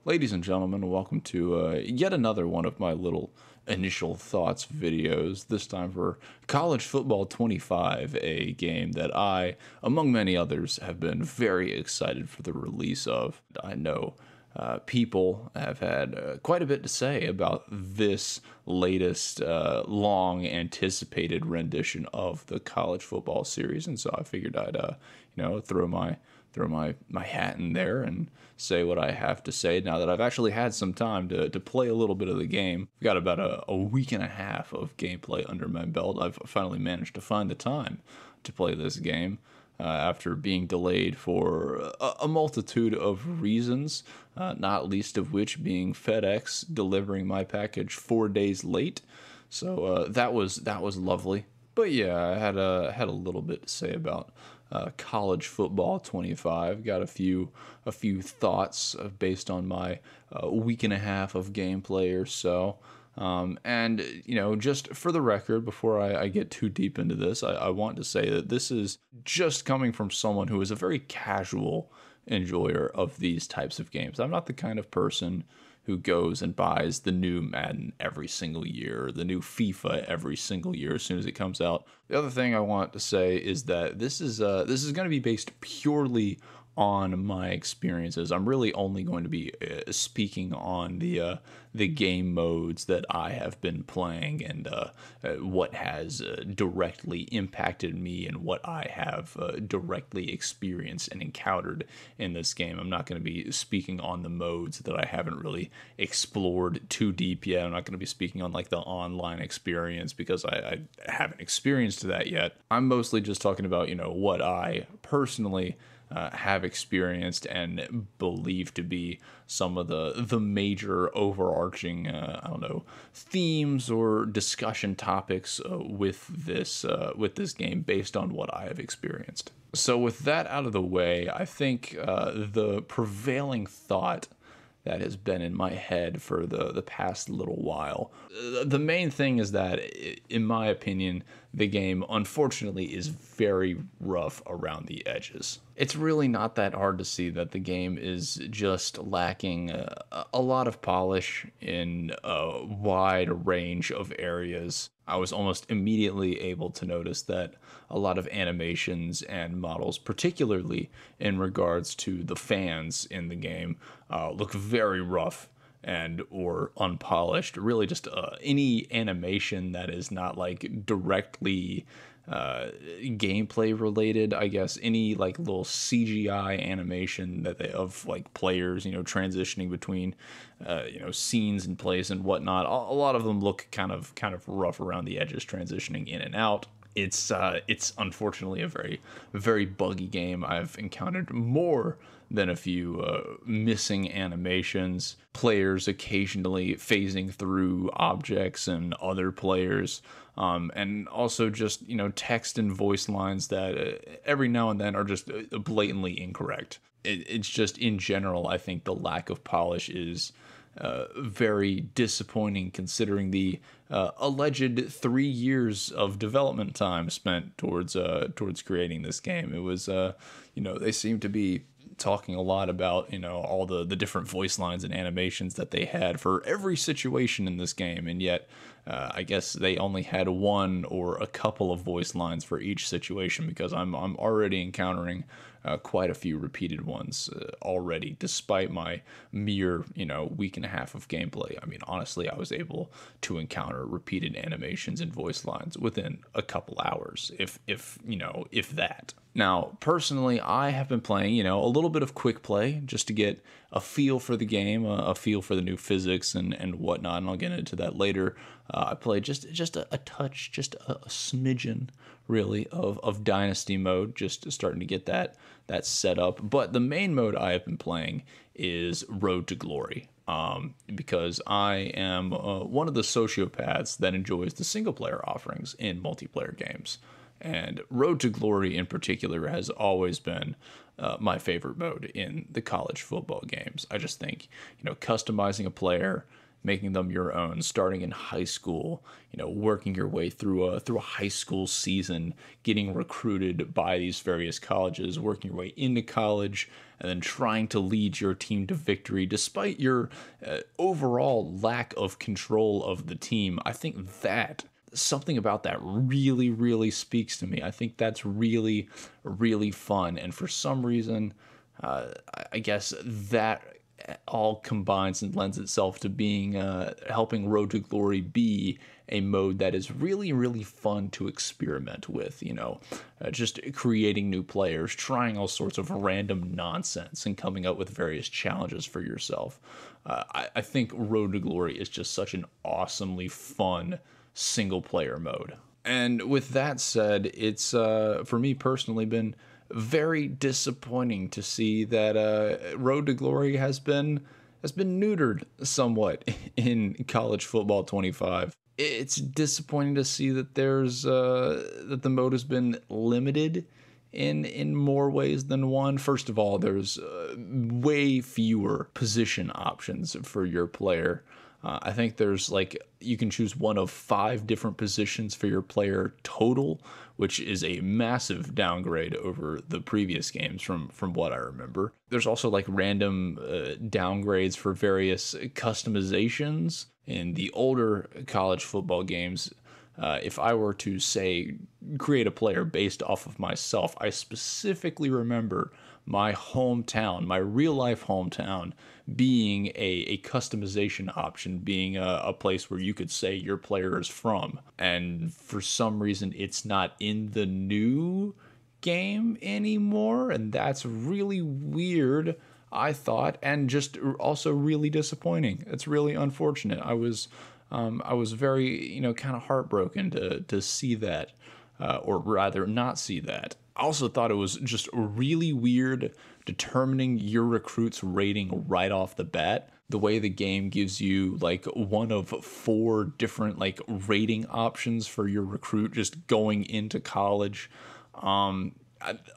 Ladies and gentlemen, welcome to yet another one of my little initial thoughts videos, this time for College Football 25, a game that I, among many others, have been very excited for the release of. I know people have had quite a bit to say about this latest long anticipated rendition of the college football series, and so I figured I'd throw my hat in there and say what I have to say now that I've actually had some time to play a little bit of the game. I've got about a week and a half of gameplay under my belt. I've finally managed to find the time to play this game after being delayed for a multitude of reasons, not least of which being FedEx delivering my package 4 days late. So that was lovely. But yeah, I had a little bit to say about College Football 25. Got a few thoughts based on my week and a half of gameplay or so. And just for the record, before I get too deep into this, I want to say that this is just coming from someone who is a very casual enjoyer of these types of games. I'm not the kind of person who goes and buys the new Madden every single year, or the new FIFA every single year as soon as it comes out. The other thing I want to say is that this is going to be based purely on my experiences. I'm really only going to be speaking on the game modes that I have been playing and what has directly impacted me and what I have directly experienced and encountered in this game. I'm not going to be speaking on the modes that I haven't really explored too deep yet. I'm not going to be speaking on like the online experience because I haven't experienced that yet. I'm mostly just talking about what I personally have experienced and believe to be some of the major overarching themes or discussion topics with this game based on what I have experienced. So with that out of the way, I think the prevailing thought that has been in my head for the past little while. The main thing is that, in my opinion, the game, unfortunately, is very rough around the edges. It's really not that hard to see that the game is just lacking a lot of polish in a wide range of areas. I was almost immediately able to notice that a lot of animations and models, particularly in regards to the fans in the game, look very rough and or unpolished. Really just any animation that is not like directly gameplay related, I guess. Any like little CGI animation that of like players transitioning between scenes and plays and whatnot, a lot of them look kind of rough around the edges, transitioning in and out. It's unfortunately a very, very buggy game. I've encountered more than a few missing animations, players occasionally phasing through objects and other players, and also just text and voice lines that every now and then are just blatantly incorrect. It's just, in general, I think the lack of polish is very disappointing, considering the alleged 3 years of development time spent towards creating this game. It was they seem to be talking a lot about all the different voice lines and animations that they had for every situation in this game, and yet I guess they only had one or a couple of voice lines for each situation, because I'm already encountering quite a few repeated ones already, despite my mere week and a half of gameplay. I mean, honestly, I was able to encounter repeated animations and voice lines within a couple hours, if that. Now, personally, I have been playing, a little bit of quick play just to get a feel for the game, a feel for the new physics and whatnot, and I'll get into that later. I played just a touch, just a smidgen, really, of Dynasty mode, just starting to get that set up. But the main mode I have been playing is Road to Glory, because I am one of the sociopaths that enjoys the single-player offerings in multiplayer games. And Road to Glory in particular has always been my favorite mode in the college football games. I just think, customizing a player, making them your own, starting in high school, working your way through a high school season, getting recruited by these various colleges, working your way into college, and then trying to lead your team to victory despite your overall lack of control of the team. I think that something about that really, really speaks to me. I think that's really, really fun. And for some reason, I guess that all combines and lends itself to being helping Road to Glory be a mode that is really, really fun to experiment with, just creating new players, trying all sorts of random nonsense and coming up with various challenges for yourself. I think Road to Glory is just such an awesomely fun single player mode. And with that said, it's for me personally been very disappointing to see that Road to Glory has been neutered somewhat in College Football 25. It's disappointing to see that that the mode has been limited in more ways than one. First of all, there's way fewer position options for your player. I think there's you can choose one of 5 different positions for your player total, which is a massive downgrade over the previous games from what I remember. There's also random downgrades for various customizations. In the older college football games, if I were to say create a player based off of myself, I specifically remember my hometown, my real life hometown, being a customization option, being a place where you could say your player is from. And for some reason, it's not in the new game anymore, and that's really weird, I thought, and just also really disappointing. It's really unfortunate. I was very, kind of heartbroken to see that, or rather not see that. I also thought it was just really weird determining your recruit's rating right off the bat. The way the game gives you one of 4 different rating options for your recruit just going into college.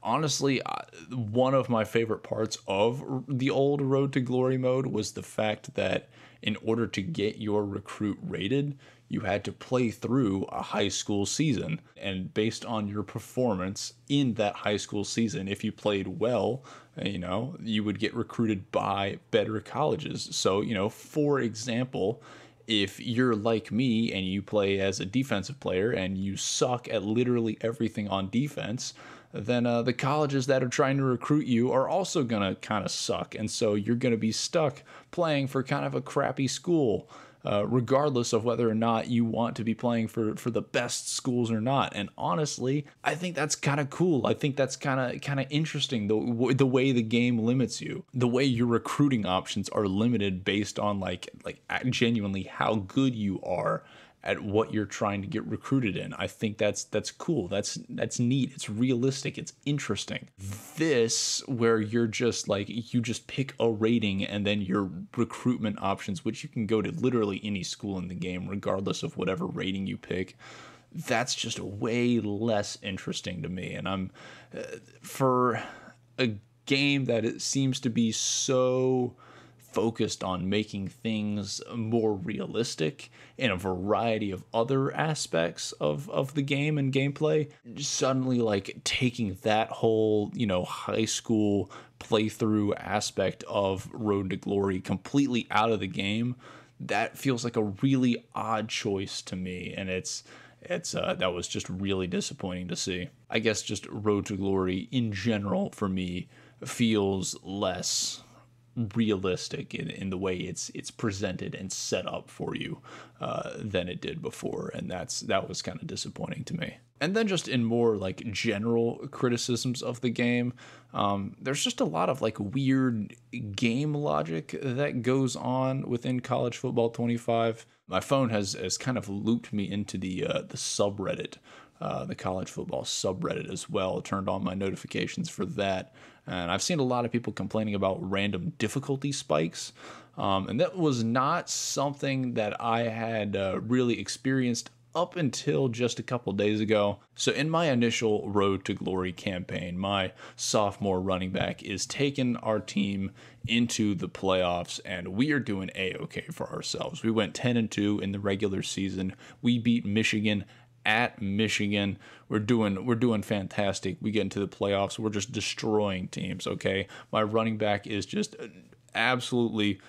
Honestly, one of my favorite parts of the old Road to Glory mode was the fact that in order to get your recruit rated, you had to play through a high school season. And based on your performance in that high school season, if you played well, you would get recruited by better colleges. So, for example, if you're like me and you play as a defensive player and you suck at literally everything on defense, then the colleges that are trying to recruit you are also going to kind of suck. And so you're going to be stuck playing for kind of a crappy school, regardless of whether or not you want to be playing for the best schools or not. And honestly, I think that's kind of cool. I think that's kind of interesting, the way the game limits you, the way your recruiting options are limited based on genuinely how good you are at what you're trying to get recruited in. I think that's cool. That's neat. It's realistic. It's interesting. This, where you're just you just pick a rating and then your recruitment options, which you can go to literally any school in the game, regardless of whatever rating you pick, that's just way less interesting to me. And I'm for a game that it seems to be so focused on making things more realistic in a variety of other aspects of the game and gameplay, suddenly taking that whole, high school playthrough aspect of Road to Glory completely out of the game, that feels like a really odd choice to me. And it's that was just really disappointing to see. I guess just Road to Glory in general for me feels less realistic in the way it's presented and set up for you than it did before, and that was kind of disappointing to me. And then just in more general criticisms of the game, there's just a lot of weird game logic that goes on within College Football 25. My phone has kind of looped me into the subreddit, the college football subreddit as well, turned on my notifications for that. And I've seen a lot of people complaining about random difficulty spikes. And that was not something that I had really experienced up until just a couple days ago. So in my initial Road to Glory campaign, my sophomore running back is taking our team into the playoffs, and we are doing a-okay for ourselves. We went 10-2 in the regular season. We beat Michigan at Michigan. We're doing fantastic. We get into the playoffs. We're just destroying teams, okay? My running back is just absolutely,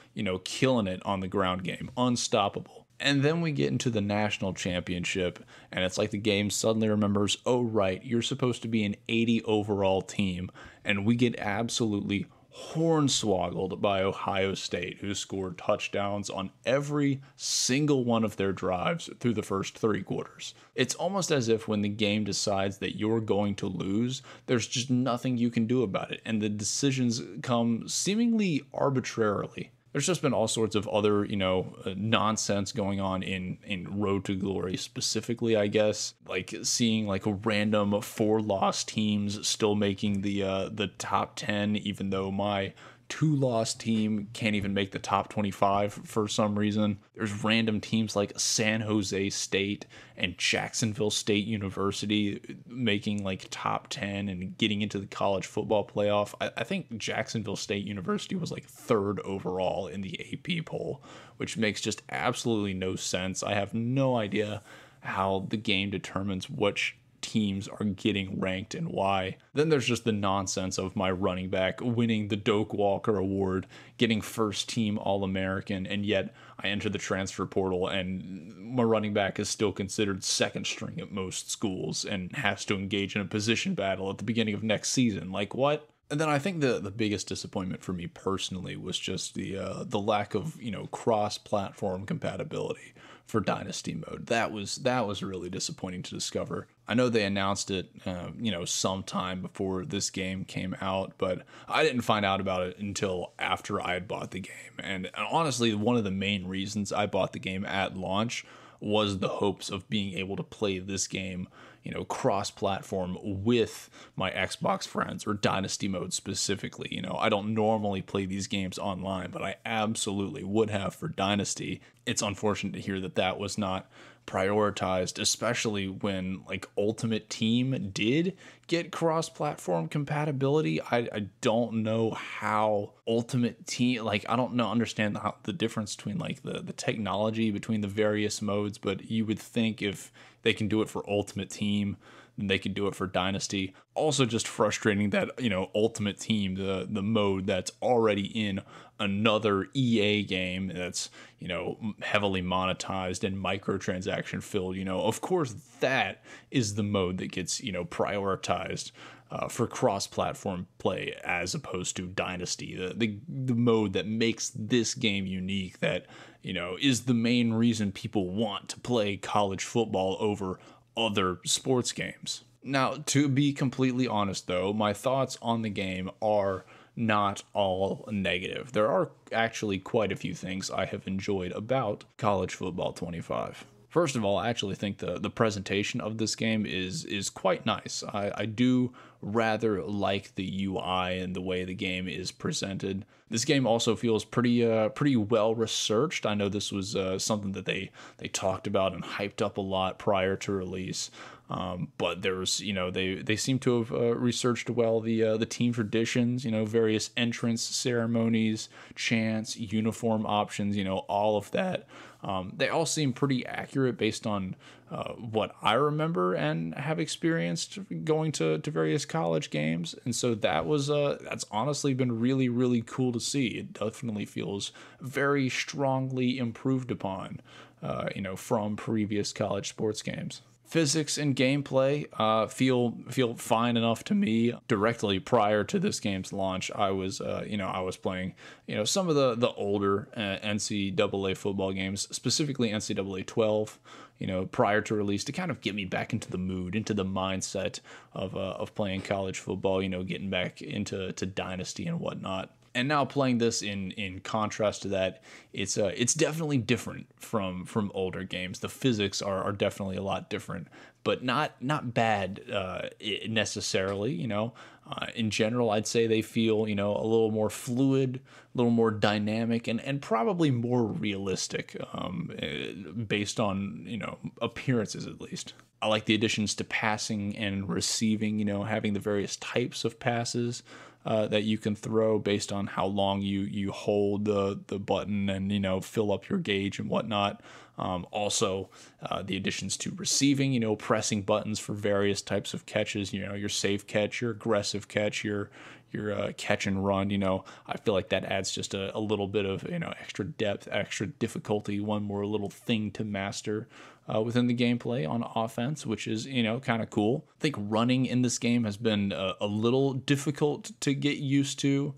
killing it on the ground game. Unstoppable. And then we get into the national championship, and it's like the game suddenly remembers, oh, right, you're supposed to be an 80 overall team, and we get absolutely hornswoggled by Ohio State, who scored touchdowns on every single one of their drives through the first 3 quarters. It's almost as if when the game decides that you're going to lose, there's just nothing you can do about it, and the decisions come seemingly arbitrarily. There's just been all sorts of other, nonsense going on in Road to Glory specifically, I guess. Like seeing like random 4-loss teams still making the top 10, even though my 2-loss team can't even make the top 25 for some reason. There's random teams like San Jose State and Jacksonville State University making like top 10 and getting into the college football playoff. I think Jacksonville State University was like 3rd overall in the AP poll, which makes just absolutely no sense. I have no idea how the game determines which teams are getting ranked and why. Then there's just the nonsense of my running back winning the Doak Walker Award, getting first team All-American, and yet I enter the transfer portal and my running back is still considered second string at most schools and has to engage in a position battle at the beginning of next season. Like, what? And then I think the biggest disappointment for me personally was just the lack of cross-platform compatibility for Dynasty mode. That was really disappointing to discover. I know they announced it sometime before this game came out, but I didn't find out about it until after I had bought the game. And honestly, one of the main reasons I bought the game at launch was the hopes of being able to play this game cross-platform with my Xbox friends, or Dynasty mode specifically. I don't normally play these games online, but I absolutely would have for Dynasty. It's unfortunate to hear that was not prioritized, especially when like Ultimate Team did get cross-platform compatibility. I don't know how Ultimate Team, I don't understand the difference between like the technology between the various modes, but you would think if they can do it for Ultimate Team, then they could do it for Dynasty. Also just frustrating that, Ultimate Team, the mode that's already in another EA game that's, heavily monetized and microtransaction filled, of course that is the mode that gets, prioritized for cross-platform play as opposed to Dynasty, the mode that makes this game unique, that is the main reason people want to play college football over other sports games. Now, to be completely honest though, my thoughts on the game are not all negative. There are actually quite a few things I have enjoyed about College Football 25. First of all, I actually think the presentation of this game is quite nice. I do rather like the UI and the way the game is presented. This game also feels pretty well researched. I know this was something that they talked about and hyped up a lot prior to release. But there's, they seem to have researched well the team traditions, various entrance ceremonies, chants, uniform options, all of that. They all seem pretty accurate based on what I remember and have experienced going to various college games. And so that's honestly been really, really cool to see. It definitely feels very strongly improved upon, from previous college sports games. Physics and gameplay feel fine enough to me. Directly prior to this game's launch, I was playing some of the older NCAA football games, specifically NCAA 12. Prior to release, to kind of get me back into the mood, into the mindset of playing college football. Getting back into Dynasty and whatnot. And now playing this in contrast to that, it's definitely different from older games. The physics are definitely a lot different, but not bad necessarily. In general, I'd say they feel a little more fluid, a little more dynamic, and probably more realistic, based on appearances at least. I like the additions to passing and receiving, having the various types of passes that you can throw based on how long you hold the button and, fill up your gauge and whatnot. Also, the additions to receiving, pressing buttons for various types of catches, your safe catch, your aggressive catch, your catch and run. I feel like that adds just a little bit of extra depth, extra difficulty, one more little thing to master within the gameplay on offense, which is kind of cool. I think running in this game has been a little difficult to get used to.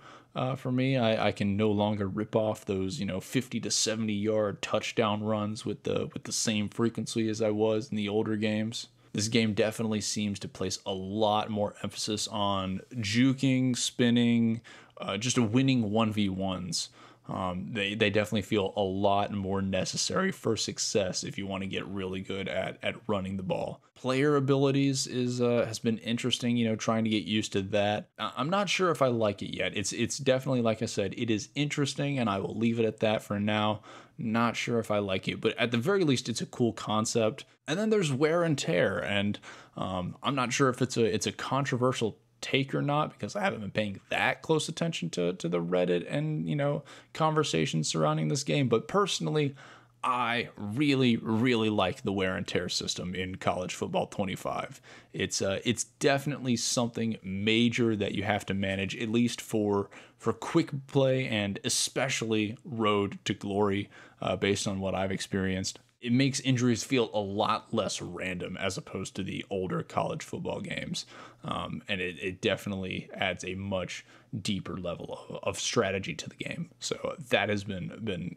For me, I can no longer rip off those 50 to 70 yard touchdown runs with the same frequency as I was in the older games. This game definitely seems to place a lot more emphasis on juking, spinning, just winning 1v1s. They definitely feel a lot more necessary for success if you want to get really good at running the ball. Player abilities has been interesting, trying to get used to that. I'm not sure if I like it yet. It's definitely, like I said, it is interesting, and I will leave it at that for now. Not sure if I like it, but at the very least, it's a cool concept. And then there's wear and tear, and I'm not sure if it's a controversial take or not, because I haven't been paying that close attention to the Reddit and conversations surrounding this game. But personally, I really, really like the wear and tear system in College Football 25. It's definitely something major that you have to manage, at least for quick play and especially Road to Glory, based on what I've experienced. It makes injuries feel a lot less random as opposed to the older college football games. And it definitely adds a much deeper level of strategy to the game. So that has been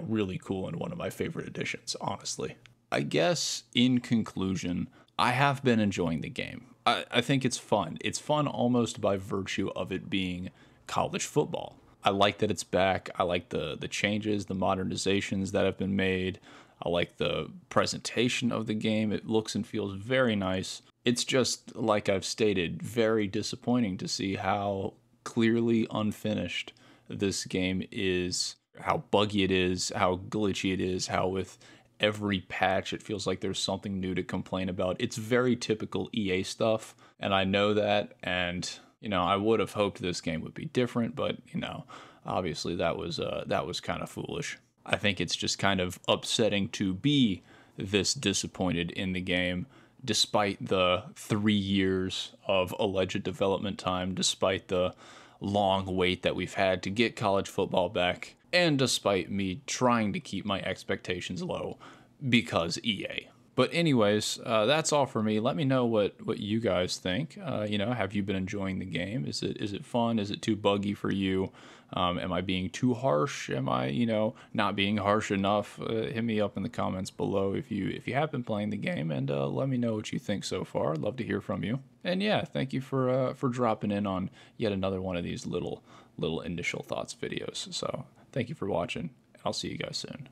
really cool and one of my favorite additions, honestly. I guess in conclusion, I have been enjoying the game. I think it's fun. It's fun almost by virtue of it being college football. I like that it's back. I like the changes, the modernizations that have been made. I like the presentation of the game. It looks and feels very nice. It's just, like I've stated, very disappointing to see how clearly unfinished this game is, how buggy it is, how glitchy it is, how with every patch it feels like there's something new to complain about. It's very typical EA stuff, and I know that, and I would have hoped this game would be different, but obviously that was kind of foolish. I think it's just kind of upsetting to be this disappointed in the game, despite the 3 years of alleged development time, despite the long wait that we've had to get college football back, and despite me trying to keep my expectations low because EA. But anyways, that's all for me. Let me know what you guys think. Have you been enjoying the game? Is it fun? Is it too buggy for you? Am I being too harsh? Am I, not being harsh enough? Hit me up in the comments below if you have been playing the game, and let me know what you think so far. I'd love to hear from you. And yeah, thank you for dropping in on yet another one of these little initial thoughts videos. So thank you for watching. I'll see you guys soon.